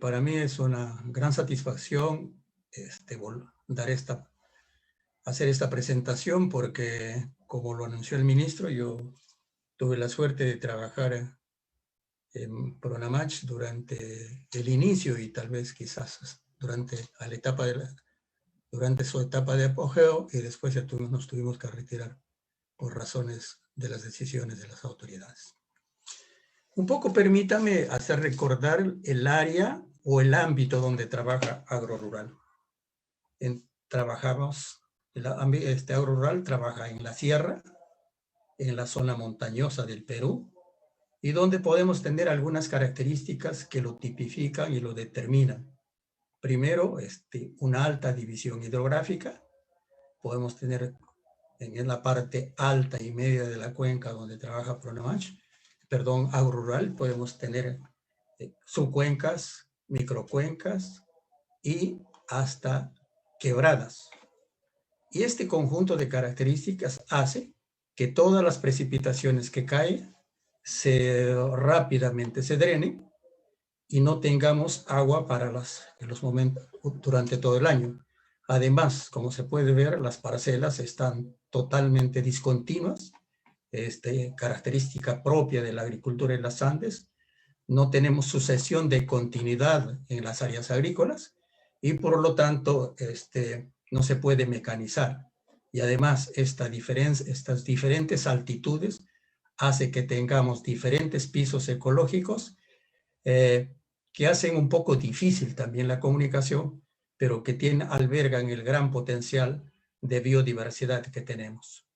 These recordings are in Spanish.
Para mí es una gran satisfacción hacer esta presentación porque, como lo anunció el ministro, yo tuve la suerte de trabajar en Pronamach durante el inicio y tal vez quizás durante su etapa de apogeo, y después ya nos tuvimos que retirar por razones de las decisiones de las autoridades. Un poco permítame hacer recordar el área o el ámbito donde trabaja AgroRural. AgroRural trabaja en la sierra, en la zona montañosa del Perú, y donde podemos tener algunas características que lo tipifican y lo determinan. Primero, una alta división hidrográfica. Podemos tener en la parte alta y media de la cuenca donde trabaja AgroRural, podemos tener subcuencas, microcuencas y hasta quebradas. Y este conjunto de características hace que todas las precipitaciones que caen rápidamente se drenen y no tengamos agua para los momentos durante todo el año. Además, como se puede ver, las parcelas están totalmente discontinuas, característica propia de la agricultura en las Andes. No tenemos sucesión de continuidad en las áreas agrícolas y por lo tanto no se puede mecanizar. Y además estas diferentes altitudes hace que tengamos diferentes pisos ecológicos que hacen un poco difícil también la comunicación, pero que albergan el gran potencial de biodiversidad que tenemos.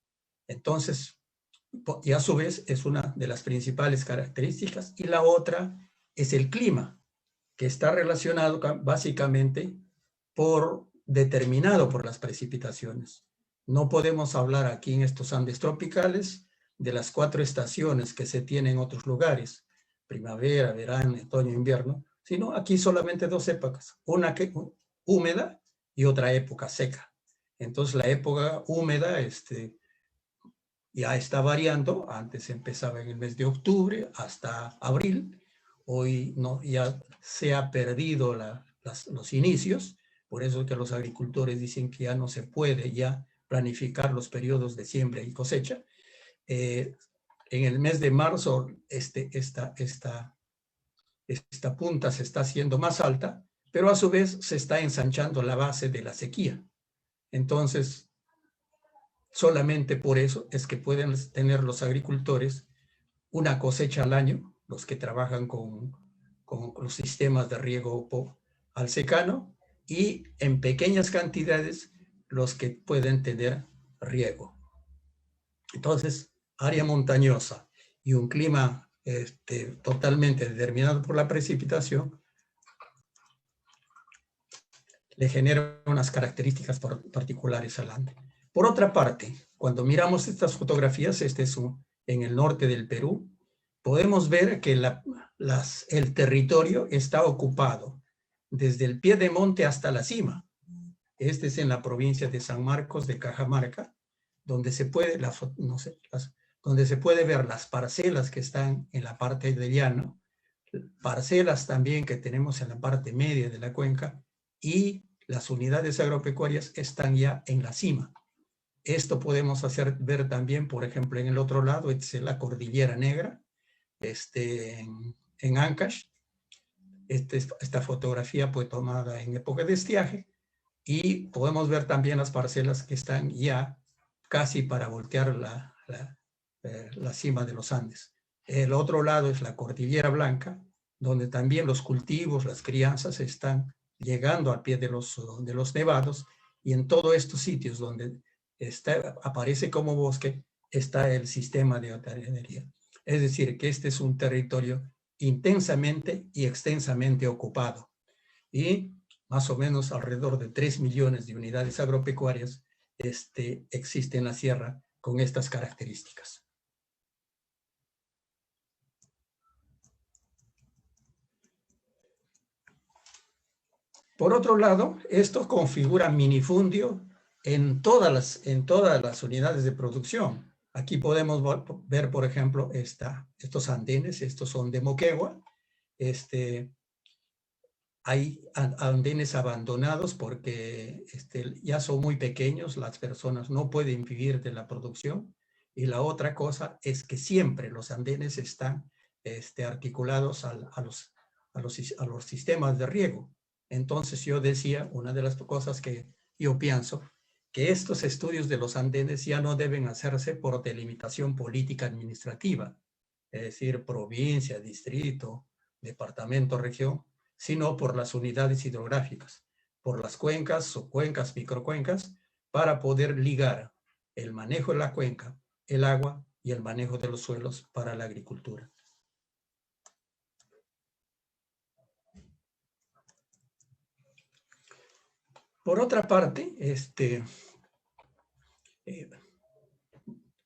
Entonces, y a su vez es una de las principales características, y la otra es el clima, que está relacionado básicamente determinado por las precipitaciones. No podemos hablar aquí en estos Andes tropicales de las 4 estaciones que se tienen en otros lugares, primavera, verano, otoño, invierno, sino aquí solamente 2 épocas, una húmeda y otra época seca. Entonces la época húmeda ya está variando. Antes empezaba en el mes de octubre hasta abril. Hoy no, ya se ha perdido los inicios. Por eso es que los agricultores dicen que ya no se puede ya planificar los periodos de siembra y cosecha. En el mes de marzo esta punta se está haciendo más alta, pero a su vez se está ensanchando la base de la sequía. Entonces, solamente por eso es que pueden tener los agricultores una cosecha al año, los que trabajan con los sistemas de riego al secano, y en pequeñas cantidades los que pueden tener riego. Entonces, área montañosa y un clima totalmente determinado por la precipitación le genera unas características particulares al Ande. Por otra parte, cuando miramos estas fotografías, en el norte del Perú, podemos ver que el territorio está ocupado desde el pie de monte hasta la cima. Este es en la provincia de San Marcos de Cajamarca, donde se puede ver las parcelas que están en la parte de llano, parcelas también que tenemos en la parte media de la cuenca, y las unidades agropecuarias están ya en la cima. Esto podemos ver también, por ejemplo, en el otro lado, es la Cordillera Negra, en Ancash. Esta fotografía fue tomada en época de estiaje, y podemos ver también las parcelas que están ya casi para voltear la cima de los Andes. El otro lado es la Cordillera Blanca, donde también los cultivos, las crianzas están llegando al pie de los nevados, y en todos estos sitios donde aparece como bosque está el sistema de otarinería. Es decir, que este es un territorio intensamente y extensamente ocupado, y más o menos alrededor de 3 millones de unidades agropecuarias existen en la sierra con estas características. Por otro lado, esto configura minifundio en todas las unidades de producción. Aquí podemos ver, por ejemplo, estos andenes. Estos son de Moquegua. hay andenes abandonados porque ya son muy pequeños, las personas no pueden vivir de la producción. Y la otra cosa es que siempre los andenes están articulados a los sistemas de riego. Entonces yo decía, una de las cosas que yo pienso, que estos estudios de los andenes ya no deben hacerse por delimitación política administrativa, es decir, provincia, distrito, departamento, región, sino por las unidades hidrográficas, por las cuencas, subcuencas, microcuencas, para poder ligar el manejo de la cuenca, el agua y el manejo de los suelos para la agricultura. Por otra parte,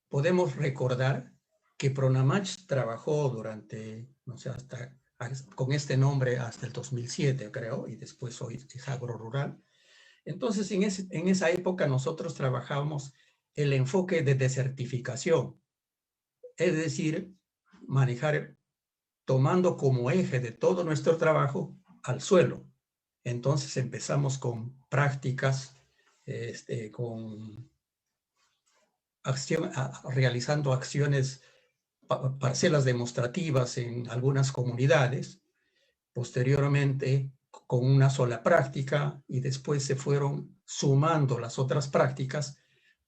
podemos recordar que Pronamach trabajó durante, no sé, con este nombre hasta el 2007, creo, y después hoy es Agrorural. Entonces, en esa época nosotros trabajábamos el enfoque de desertificación, es decir, manejar, tomando como eje de todo nuestro trabajo al suelo. Entonces empezamos con prácticas, realizando acciones, parcelas demostrativas en algunas comunidades, posteriormente con una sola práctica, y después se fueron sumando las otras prácticas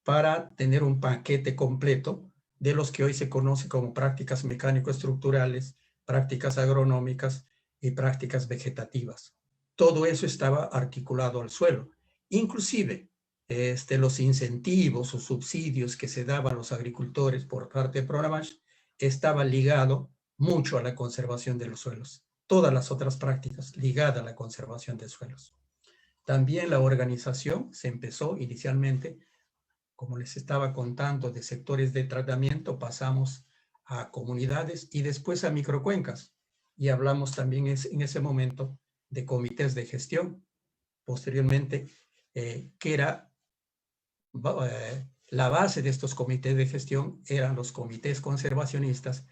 para tener un paquete completo de los que hoy se conoce como prácticas mecánico-estructurales, prácticas agronómicas y prácticas vegetativas. Todo eso estaba articulado al suelo. Inclusive, los incentivos o subsidios que se daban a los agricultores por parte de Pronamach estaba ligado mucho a la conservación de los suelos. Todas las otras prácticas ligadas a la conservación de suelos. También la organización se empezó inicialmente, como les estaba contando, de sectores de tratamiento, pasamos a comunidades y después a microcuencas. Y hablamos también en ese momento de comités de gestión. Posteriormente, que era la base de estos comités de gestión eran los comités conservacionistas,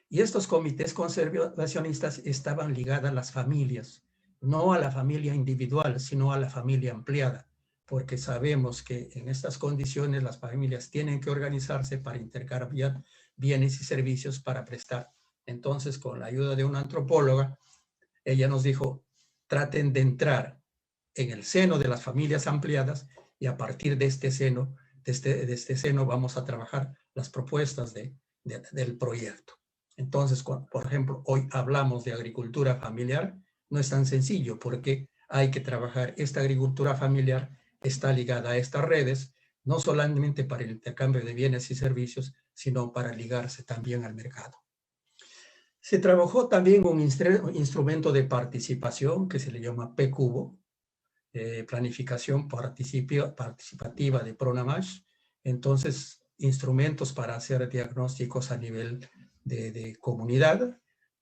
y estos comités conservacionistas estaban ligados a las familias, no a la familia individual, sino a la familia ampliada, porque sabemos que en estas condiciones las familias tienen que organizarse para intercambiar bienes y servicios para prestar. Entonces, con la ayuda de una antropóloga, ella nos dijo, traten de entrar en el seno de las familias ampliadas, y a partir de este seno, vamos a trabajar las propuestas del proyecto. Entonces, por ejemplo, hoy hablamos de agricultura familiar, no es tan sencillo porque hay que trabajar. Esta agricultura familiar está ligada a estas redes, no solamente para el intercambio de bienes y servicios, sino para ligarse también al mercado. Se trabajó también un instrumento de participación que se le llama PCubo, planificación participativa de Pronamach. Entonces, instrumentos para hacer diagnósticos a nivel de comunidad,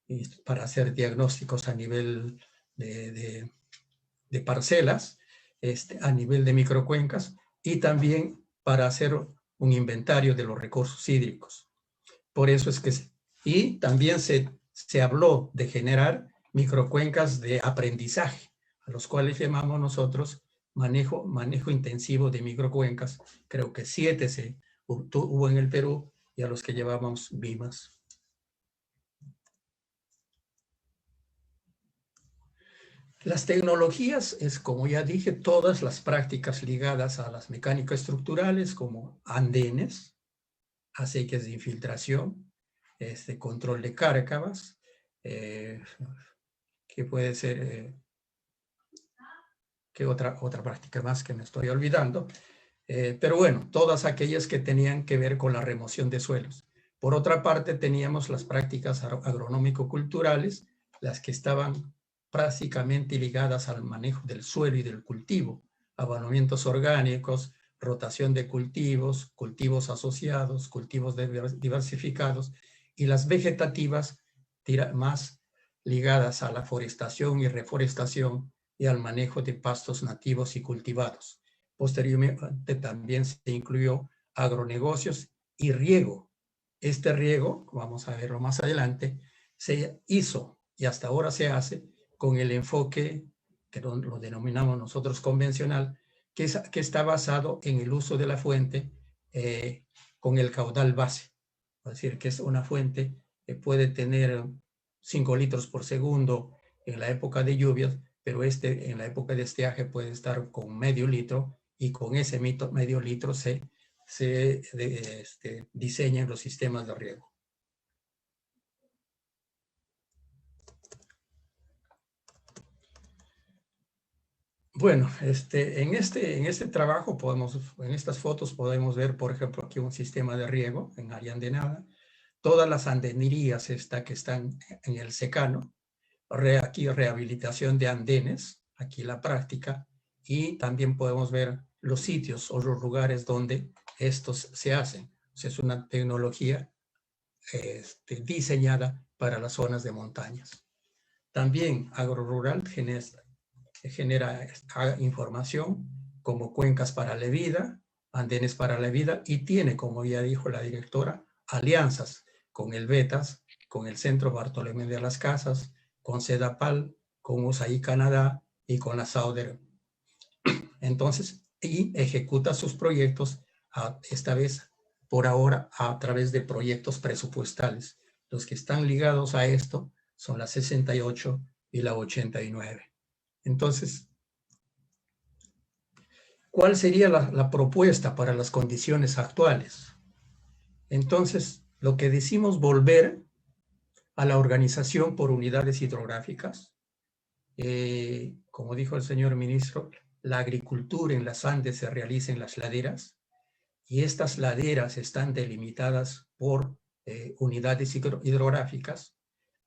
y para hacer diagnósticos a nivel de parcelas, a nivel de microcuencas, y también para hacer un inventario de los recursos hídricos. Por eso es que y también se habló de generar microcuencas de aprendizaje, a los cuales llamamos nosotros manejo intensivo de microcuencas. Creo que 7 hubo en el Perú, y a los que llevábamos BIMAS. Las tecnologías es, como ya dije, todas las prácticas ligadas a las mecánico-estructurales, como andenes, acequias de infiltración, control de cárcavas, que puede ser, que otra práctica más que me estoy olvidando, pero bueno, todas aquellas que tenían que ver con la remoción de suelos. Por otra parte, teníamos las prácticas agronómico-culturales, las que estaban prácticamente ligadas al manejo del suelo y del cultivo, abonamientos orgánicos, rotación de cultivos, cultivos asociados, cultivos diversificados, y las vegetativas más ligadas a la forestación y reforestación y al manejo de pastos nativos y cultivados. Posteriormente también se incluyó agronegocios y riego. Este riego, vamos a verlo más adelante, se hizo y hasta ahora se hace con el enfoque que lo denominamos nosotros convencional, que está basado en el uso de la fuente con el caudal base. Es decir, que es una fuente que puede tener 5 litros por segundo en la época de lluvias, pero en la época de estiaje puede estar con medio litro, y con ese medio litro se diseñan los sistemas de riego. Bueno, en este trabajo en estas fotos podemos ver, por ejemplo, aquí un sistema de riego en área andenada. Todas las andenerías que están en el secano, aquí rehabilitación de andenes, aquí la práctica, y también podemos ver los sitios o los lugares donde estos se hacen. O sea, es una tecnología diseñada para las zonas de montañas. También AgroRural genera información como cuencas para la vida, andenes para la vida, y tiene, como ya dijo la directora, alianzas con el BETAS, con el Centro Bartolomé de las Casas, con CEDAPAL, con USAID Canadá y con la SAUDER. Entonces, y ejecuta sus proyectos, esta vez, por ahora, a través de proyectos presupuestales. Los que están ligados a esto son la 68 y la 89. Entonces, ¿cuál sería la propuesta para las condiciones actuales? Entonces, lo que decimos, volver a la organización por unidades hidrográficas. Como dijo el señor ministro, la agricultura en las Andes se realiza en las laderas, y estas laderas están delimitadas por unidades hidrográficas.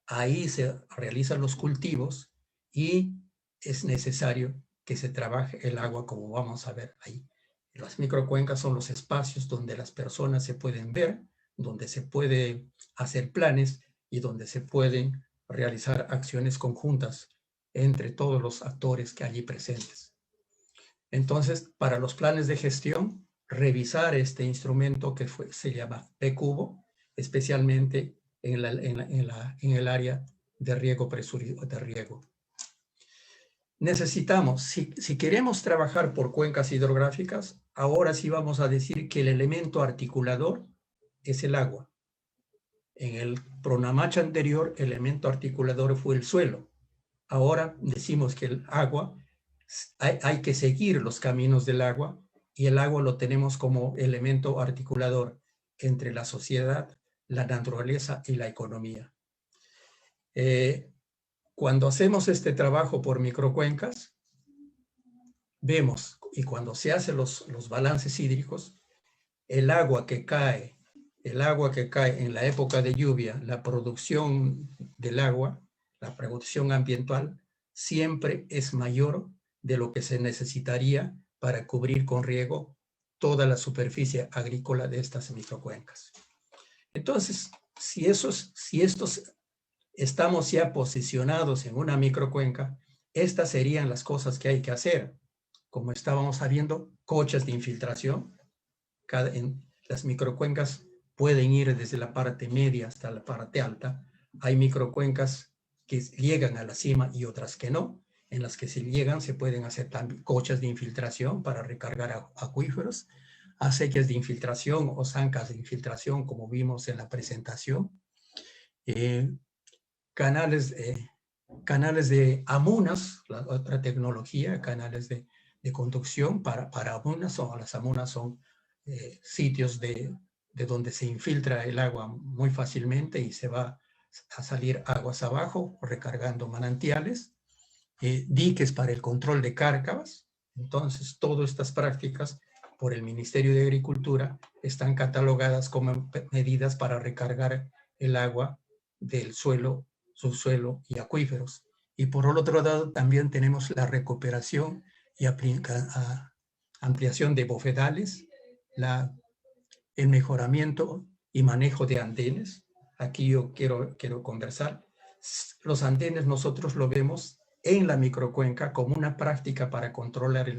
Ahí se realizan los cultivos y es necesario que se trabaje el agua, como vamos a ver ahí. Las microcuencas son los espacios donde las personas se pueden ver, donde se puede hacer planes y donde se pueden realizar acciones conjuntas entre todos los actores que allí presentes. Entonces, para los planes de gestión, revisar este instrumento que se llama PCubo, especialmente en el área de riego presurizado, de riego. Necesitamos, si queremos trabajar por cuencas hidrográficas, ahora sí vamos a decir que el elemento articulador es el agua. En el Pronamach anterior, el elemento articulador fue el suelo. Ahora decimos que el agua, hay que seguir los caminos del agua, y el agua lo tenemos como elemento articulador entre la sociedad, la naturaleza y la economía. Cuando hacemos este trabajo por microcuencas, vemos, y cuando se hacen los balances hídricos, el agua que cae en la época de lluvia, la producción del agua, la producción ambiental, siempre es mayor de lo que se necesitaría para cubrir con riego toda la superficie agrícola de estas microcuencas. Entonces, si estos estamos ya posicionados en una microcuenca, estas serían las cosas que hay que hacer. Como estábamos sabiendo, coches de infiltración. En las microcuencas pueden ir desde la parte media hasta la parte alta. Hay microcuencas que llegan a la cima y otras que no. En las que se llegan se pueden hacer también coches de infiltración para recargar acuíferos, acequias de infiltración o zancas de infiltración, como vimos en la presentación. Canales de amunas, la otra tecnología, canales de conducción para amunas. Las amunas son sitios de donde se infiltra el agua muy fácilmente y se va a salir aguas abajo, recargando manantiales. Diques para el control de cárcavas. Entonces, todas estas prácticas por el Ministerio de Agricultura están catalogadas como medidas para recargar el agua del suelo, subsuelo y acuíferos. Y por otro lado, también tenemos la recuperación y ampliación de bofedales, el mejoramiento y manejo de andenes. Aquí yo quiero conversar. Los andenes nosotros lo vemos en la microcuenca como una práctica para controlar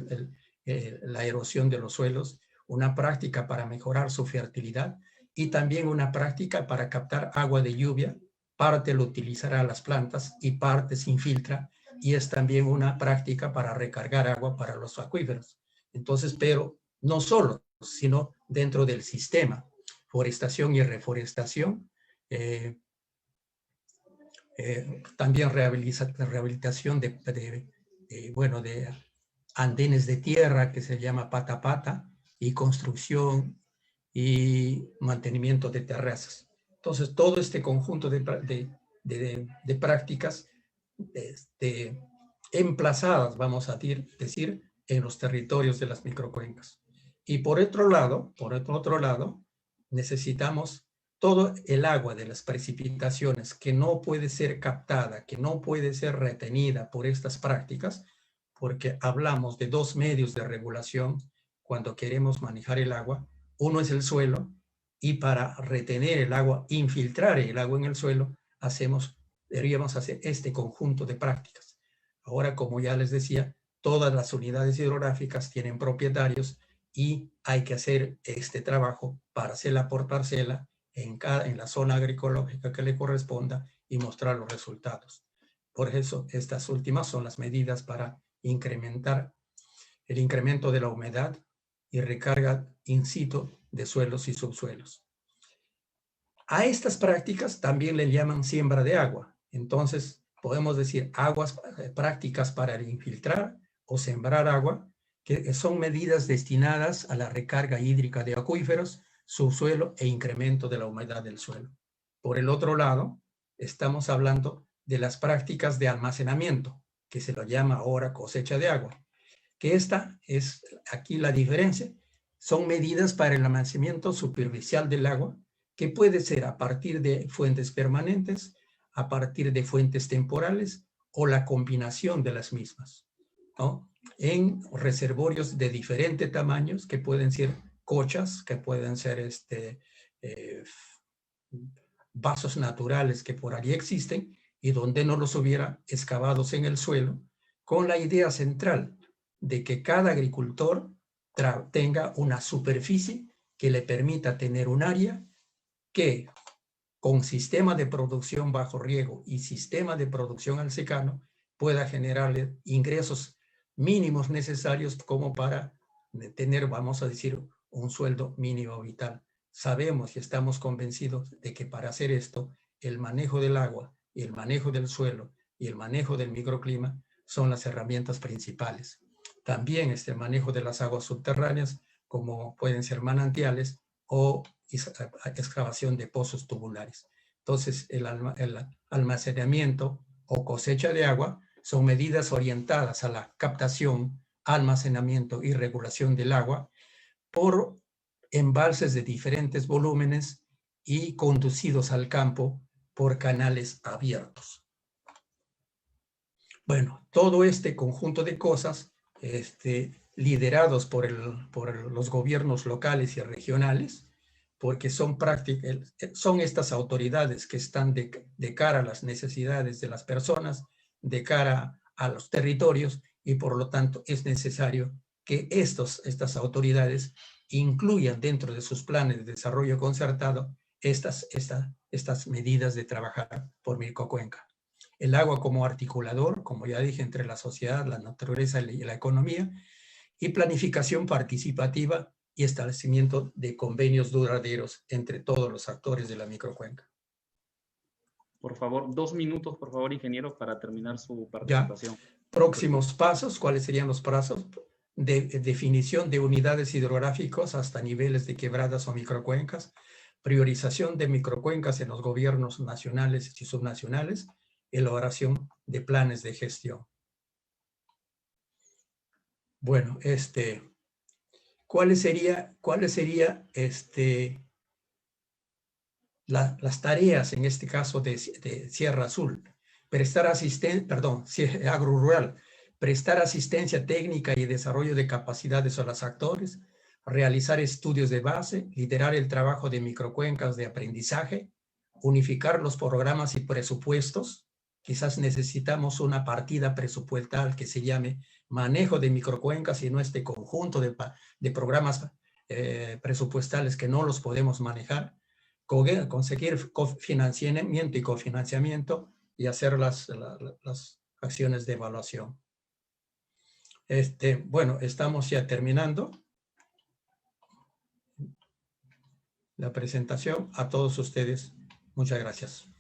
la erosión de los suelos, una práctica para mejorar su fertilidad y también una práctica para captar agua de lluvia. Parte lo utilizará las plantas y parte se infiltra y es también una práctica para recargar agua para los acuíferos. Entonces, pero no solo, sino dentro del sistema, forestación y reforestación, también rehabilitación bueno, de andenes de tierra que se llama pata pata, y construcción y mantenimiento de terrazas. Entonces, todo este conjunto de prácticas emplazadas, vamos a decir, en los territorios de las microcuencas. Y por otro lado, necesitamos todo el agua de las precipitaciones que no puede ser captada, que no puede ser retenida por estas prácticas, porque hablamos de dos medios de regulación cuando queremos manejar el agua. Uno es el suelo, y para retener el agua, infiltrar el agua en el suelo, deberíamos hacer este conjunto de prácticas. Ahora, como ya les decía, todas las unidades hidrográficas tienen propietarios y hay que hacer este trabajo parcela por parcela en la zona agroecológica que le corresponda y mostrar los resultados. Por eso, estas últimas son las medidas para incrementar el incremento de la humedad y recarga in situ de suelos y subsuelos. A estas prácticas también le llaman siembra de agua. Entonces, podemos decir prácticas para infiltrar o sembrar agua, que son medidas destinadas a la recarga hídrica de acuíferos, subsuelo e incremento de la humedad del suelo. Por el otro lado, estamos hablando de las prácticas de almacenamiento, que se lo llama ahora cosecha de agua, que esta es aquí la diferencia. Son medidas para el almacenamiento superficial del agua, que puede ser a partir de fuentes permanentes, a partir de fuentes temporales o la combinación de las mismas, ¿no? En reservorios de diferentes tamaños, que pueden ser cochas, que pueden ser vasos naturales que por allí existen y donde no los hubiera excavados en el suelo, con la idea central de que cada agricultor tenga una superficie que le permita tener un área que, con sistema de producción bajo riego y sistema de producción al secano, pueda generarle ingresos mínimos necesarios como para tener, vamos a decir, un sueldo mínimo vital. Sabemos y estamos convencidos de que para hacer esto, el manejo del agua y el manejo del suelo y el manejo del microclima son las herramientas principales. También el manejo de las aguas subterráneas, como pueden ser manantiales o excavación de pozos tubulares. Entonces, el almacenamiento o cosecha de agua son medidas orientadas a la captación, almacenamiento y regulación del agua por embalses de diferentes volúmenes y conducidos al campo por canales abiertos. Bueno, todo este conjunto de cosas, liderados por los gobiernos locales y regionales, porque son estas autoridades que están de cara a las necesidades de las personas, de cara a los territorios, y por lo tanto es necesario que estas autoridades incluyan dentro de sus planes de desarrollo concertado estas medidas de trabajar por Microcuenca. El agua como articulador, como ya dije, entre la sociedad, la naturaleza y la economía, y planificación participativa y establecimiento de convenios duraderos entre todos los actores de la microcuenca. Por favor, 2 minutos, por favor, ingeniero, para terminar su participación. Ya. Próximos pasos, ¿cuáles serían los pasos? Definición de unidades hidrográficas hasta niveles de quebradas o microcuencas, priorización de microcuencas en los gobiernos nacionales y subnacionales, elaboración de planes de gestión. Bueno, ¿cuáles serían las tareas en este caso de Sierra Azul? Agrorural, prestar asistencia técnica y desarrollo de capacidades a los actores, realizar estudios de base, liderar el trabajo de microcuencas de aprendizaje, unificar los programas y presupuestos. Quizás necesitamos una partida presupuestal que se llame manejo de microcuencas y no este conjunto de programas presupuestales que no los podemos manejar. Conseguir financiamiento y cofinanciamiento y hacer las acciones de evaluación. Bueno, estamos ya terminando la presentación. A todos ustedes, muchas gracias.